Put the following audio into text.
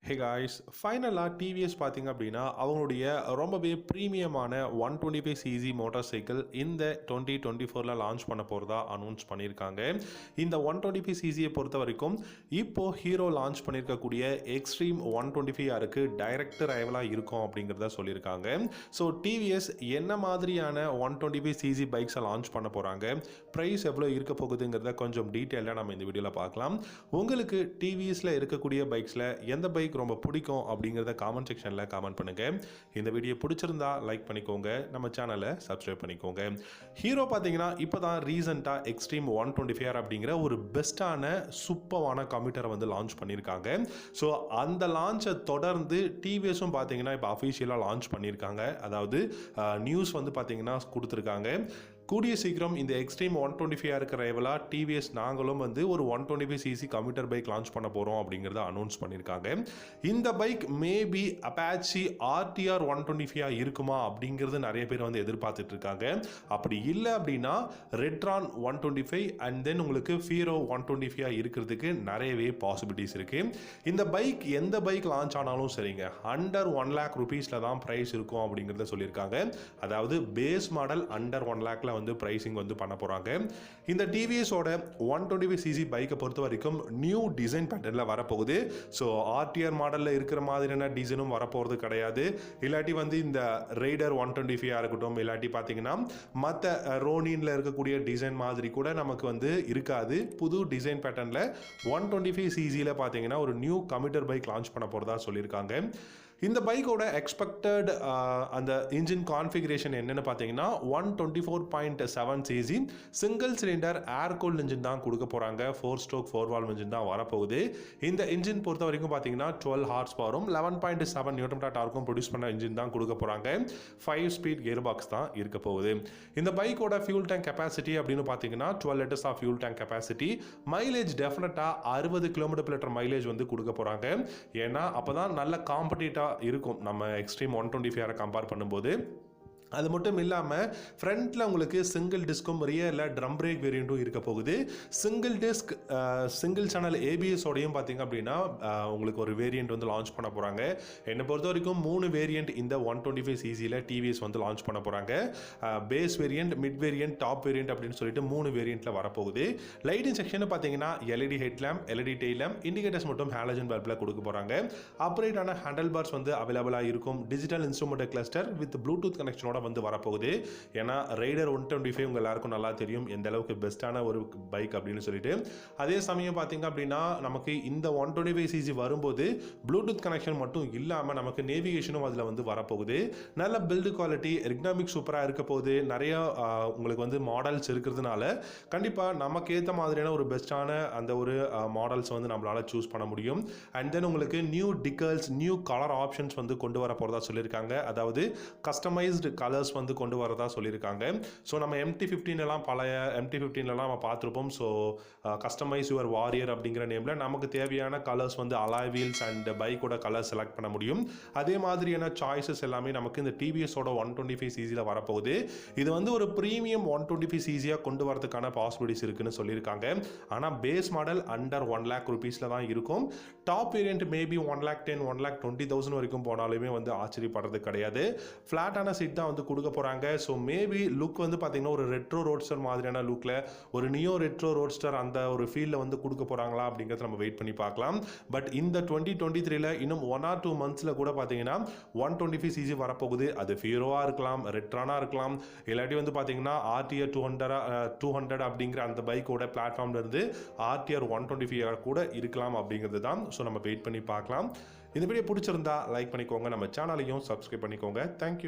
Hey guys, ஃபைனலாக TVS பார்த்தீங்க அப்படின்னா அவங்களுடைய ரொம்பவே ப்ரீமியமான 125cc மோட்டார் சைக்கிள் இந்த 2024 லான்ச் பண்ண போகிறதா அனௌன்ஸ் பண்ணியிருக்காங்க. இந்த 125cc பொறுத்த வரைக்கும் இப்போது ஹீரோ லான்ச் பண்ணியிருக்கக்கூடிய எக்ஸ்ட்ரீம் 125 டைரக்ட் ரைவலாக இருக்கும் அப்படிங்கிறத சொல்லியிருக்காங்க. ஸோ டிவிஎஸ் என்ன மாதிரியான 125cc பைக்ஸை லான்ச் பண்ண போகிறாங்க, ப்ரைஸ் எவ்வளோ இருக்க போகுதுங்கிறத கொஞ்சம் டீட்டெயிலாக நம்ம இந்த வீடியோவில் பார்க்கலாம். உங்களுக்கு டிவிஎஸில் இருக்கக்கூடிய பைக்ஸில் எந்த பைக் ரொம்ப பிடிக்கும் அப்படிங்கிறத காமெண்ட் செக்ஷனில் காமெண்ட் பண்ணுங்கள். இந்த வீடியோ பிடிச்சிருந்தா லைக் பண்ணிக்கோங்க, நம்ம சேனலை சப்ஸ்கிரைப் பண்ணிக்கோங்க. ஹீரோ பார்த்தீங்கன்னா இப்போ தான் ரீசெண்டாக எக்ஸ்ட்ரீம் 125 அப்படிங்கிற ஒரு பெஸ்ட்டான சூப்பரான கம்ப்யூட்டரை வந்து லான்ச் பண்ணியிருக்காங்க. ஸோ அந்த லான்ச்சை தொடர்ந்து டிவிஎஸும் பார்த்தீங்கன்னா இப்போ அஃபிஷியலாக லான்ச் பண்ணியிருக்காங்க. அதாவது நியூஸ் வந்து பார்த்தீங்கன்னா கொடுத்துருக்காங்க. கூடிய சீக்கிரம் இந்த எக்ஸ்ட்ரீம் 125 ரைவலாக டிவிஎஸ் நாங்களும் வந்து ஒரு 125cc கம்ப்யூட்டர் பைக் லான்ச் பண்ண போகிறோம் அப்படிங்கிறத அனௌன்ஸ் பண்ணியிருக்காங்க. இந்த பைக் மேபி அப்பாச்சி RTR 125 இருக்குமா அப்படிங்கிறது நிறைய பேர் வந்து எதிர்பார்த்துட்டு இருக்காங்க. அப்படி இல்லை அப்படின்னா ரெட்ரான் 125 அண்ட் தென் உங்களுக்கு ஃபீரோ 125 இருக்கிறதுக்கு நிறையவே பாசிபிலிட்டிஸ் இருக்குது. இந்த பைக் எந்த பைக் லான்ச் ஆனாலும் சரிங்க, அண்டர் 1 lakh rupeesல தான் ப்ரைஸ் இருக்கும் அப்படிங்கிறத சொல்லியிருக்காங்க. அதாவது பேஸ் மாடல் அண்டர் 1 lakhல வந்து பிரைசிங் வந்து பண்ண போறாங்க. இந்த டிவிஎஸோட 125cc பைக்கை பொறுத்த வரைக்கும் நியூ டிசைன் பேட்டர்னில் வரப்போகுது. ஸோ RTR மாடலில் இருக்கிற மாதிரியான டிசைனும் வரப்போகிறது கிடையாது. இல்லாட்டி வந்து இந்த ரைடர் 125 இருக்கட்டும், இல்லாட்டி பார்த்தீங்கன்னா மற்ற ரோனின்ல இருக்கக்கூடிய டிசைன் மாதிரி கூட நமக்கு வந்து இருக்காது. புது டிசைன் பேட்டர்னில் 125cc பார்த்தீங்கன்னா ஒரு நியூ கம்ப்யூட்டர் பைக் லான்ச் பண்ண போகிறதா சொல்லியிருக்காங்க. இந்த பைக்கோட எக்ஸ்பெக்டட் அந்த இன்ஜின் கான்ஃபிகரேஷன் என்னென்னு பார்த்தீங்கன்னா 124.7cc சிங்கிள் சிலிண்டர் ஏர் கூல்ட் இன்ஜின் தான் கொடுக்க போகிறாங்க. 4 ஸ்ட்ரோக் 4 வால்வ் இன்ஜின் தான் வரப்போகுது. இந்த இன்ஜின் பொறுத்த வரைக்கும் பார்த்தீங்கன்னா 12 ஹார்ஸ் பவரும் 11.7 நியூட்டன் டார்க்கும் ப்ரொடியூஸ் பண்ண இன்ஜின் தான் கொடுக்க போகிறாங்க. 5 ஸ்பீட் கியர் பாக்ஸ் தான் இருக்க போகுது. இந்த பைக்கோட ஃபியூல் டேங்க் கெப்பாசிட்டி அப்படின்னு பார்த்தீங்கன்னா 12 litres of fuel tank capacity. Mileage டெஃபினட்டாக 60 km/லிட்டர் மைலேஜ் வந்து கொடுக்க போகிறாங்க. ஏன்னா அப்போ தான் நல்ல காம்படிட்டாக இருக்கும் நம்ம எக்ஸ்ட்ரீம் 125 கம்பேர் பண்ணும்போது. அது மட்டும் இல்லாமல் ஃப்ரண்ட்டில் உங்களுக்கு சிங்கிள் டிஸ்க்கும் ரியரில் ட்ரம் பிரேக் வேரியண்ட்டும் இருக்க போகுது. சிங்கிள் டிஸ்க் சிங்கிள் சேனல் ஏபிஎஸோடையும் பார்த்தீங்க அப்படின்னா உங்களுக்கு ஒரு வேரியண்ட் வந்து லான்ச் பண்ண போகிறாங்க. என்னை பொறுத்த வரைக்கும் 3 வேரியண்ட் இந்த 125cc டிவிஎஸ் வந்து லான்ச் பண்ண போகிறாங்க. Base variant, mid variant, top variant அப்படின்னு சொல்லிட்டு 3 வேரியண்ட்டில் வரப்போகுது. லைட்டிங் செக்ஷன் பார்த்தீங்கன்னா LED head lamp, LED tail lamp, indicators மட்டும் ஹாலஜன் பல்பில் கொடுக்க போகிறாங்க. அப்ரேட்டான ஹேண்டில் பார்ஸ் வந்து அவைலபிளாக இருக்கும். Digital instrument cluster with Bluetooth கனெக்ஷனோட வந்து வரப்போகுது. ஏன்னா ரைடர் 125 உங்க எல்லாருக்கும் நல்லா தெரியும் எந்த அளவுக்கு பெஸ்ட்டான ஒரு பைக் அப்படின்னு சொல்லிட்டு. அதே சமயம் பார்த்தீங்க அப்படின்னா நமக்கு இந்த 125cc வரும்போது ப்ளூடூத் கனெக்ஷன் மட்டும் இல்லாமல் நமக்கு நேவிகேஷனும் அதில் வந்து வரப்போகுது. நல்ல பில்டு குவாலிட்டி, எர்கனாமிக் சூப்பராக இருக்க போகுது. நிறைய உங்களுக்கு வந்து மாடல்ஸ் இருக்கிறதுனால கண்டிப்பாக நமக்கு ஏற்ற மாதிரியான ஒரு பெஸ்ட்டான அந்த ஒரு மாடல்ஸ் வந்து நம்மளால் சூஸ் பண்ண முடியும். அண்ட் தென் உங்களுக்கு நியூ டிக்கல்ஸ், நியூ கலர் ஆப்ஷன்ஸ் வந்து கொண்டு வர போகிறதா சொல்லியிருக்காங்க. அதாவது கஸ்டமைஸ்டு கலர்ஸ் வந்து கொண்டு வரதா சொல்லியிருக்காங்க. ஸோ நம்ம MT-15 பழைய MT-15 நம்ம பார்த்துருப்போம். ஸோ கஸ்டமைஸ் யுவர் வாரியர் அப்படிங்கிற நேமில் நமக்கு தேவையான கலர்ஸ் வந்து அலாய் வீல்ஸ் அண்ட் பைக்கோட கலர் செலக்ட் பண்ண முடியும். அதே மாதிரியான சாய்ஸஸ் எல்லாமே நமக்கு இந்த டிவிஎஸோட 125cc வரப்போகுது. இது வந்து ஒரு ப்ரீமியம் 125cc கொண்டு வரதுக்கான பாசிபிலிட்டிஸ் இருக்குன்னு சொல்லியிருக்காங்க. ஆனால் பேஸ் மாடல் அண்டர் 1 lakh rupeesல தான் இருக்கும். டாப் வேரியன்ட் மேபி 110,000 120,000 வரைக்கும் போனாலுமே வந்து ஆச்சரியப்படுறது கிடையாது. ஃப்ளாட்டான சீட் தான் வந்து கொடுக்க போகிறாங்க. ஸோ மேபி லுக் வந்து பார்த்தீங்கன்னா ஒரு ரெட்ரோ ரோட்ஸ்டர் மாதிரியான லுக்கில் ஒரு நியோ ரெட்ரோ ரோட்ஸ்டர் அந்த ஒரு ஃபீல்டில் வந்து கொடுக்க போகிறாங்களா அப்படிங்கிறத நம்ம வெயிட் பண்ணி பார்க்கலாம். பட் இந்த 2023 இன்னும் 1 or 2 months கூட பார்த்தீங்கன்னா 125cc வரப்போகுது. அது ஃபீரோவாக இருக்கலாம், ரெட்ரானாக இருக்கலாம், இல்லாட்டி வந்து பார்த்தீங்கன்னா RTR 200 அப்படிங்கிற அந்த பைக்கோட பிளாட்ஃபார்ம்ல இருந்து RTR 125 கூட இருக்கலாம் அப்படிங்கிறது தான். ஸோ நம்ம வெயிட் பண்ணி பார்க்கலாம். இந்த வீடியோ பிடிச்சிருந்தா லைக் பண்ணிக்கோங்க, நம்ம சேனலையும் சப்ஸ்கிரைப் பண்ணிக்கோங்க. தேங்க்யூ.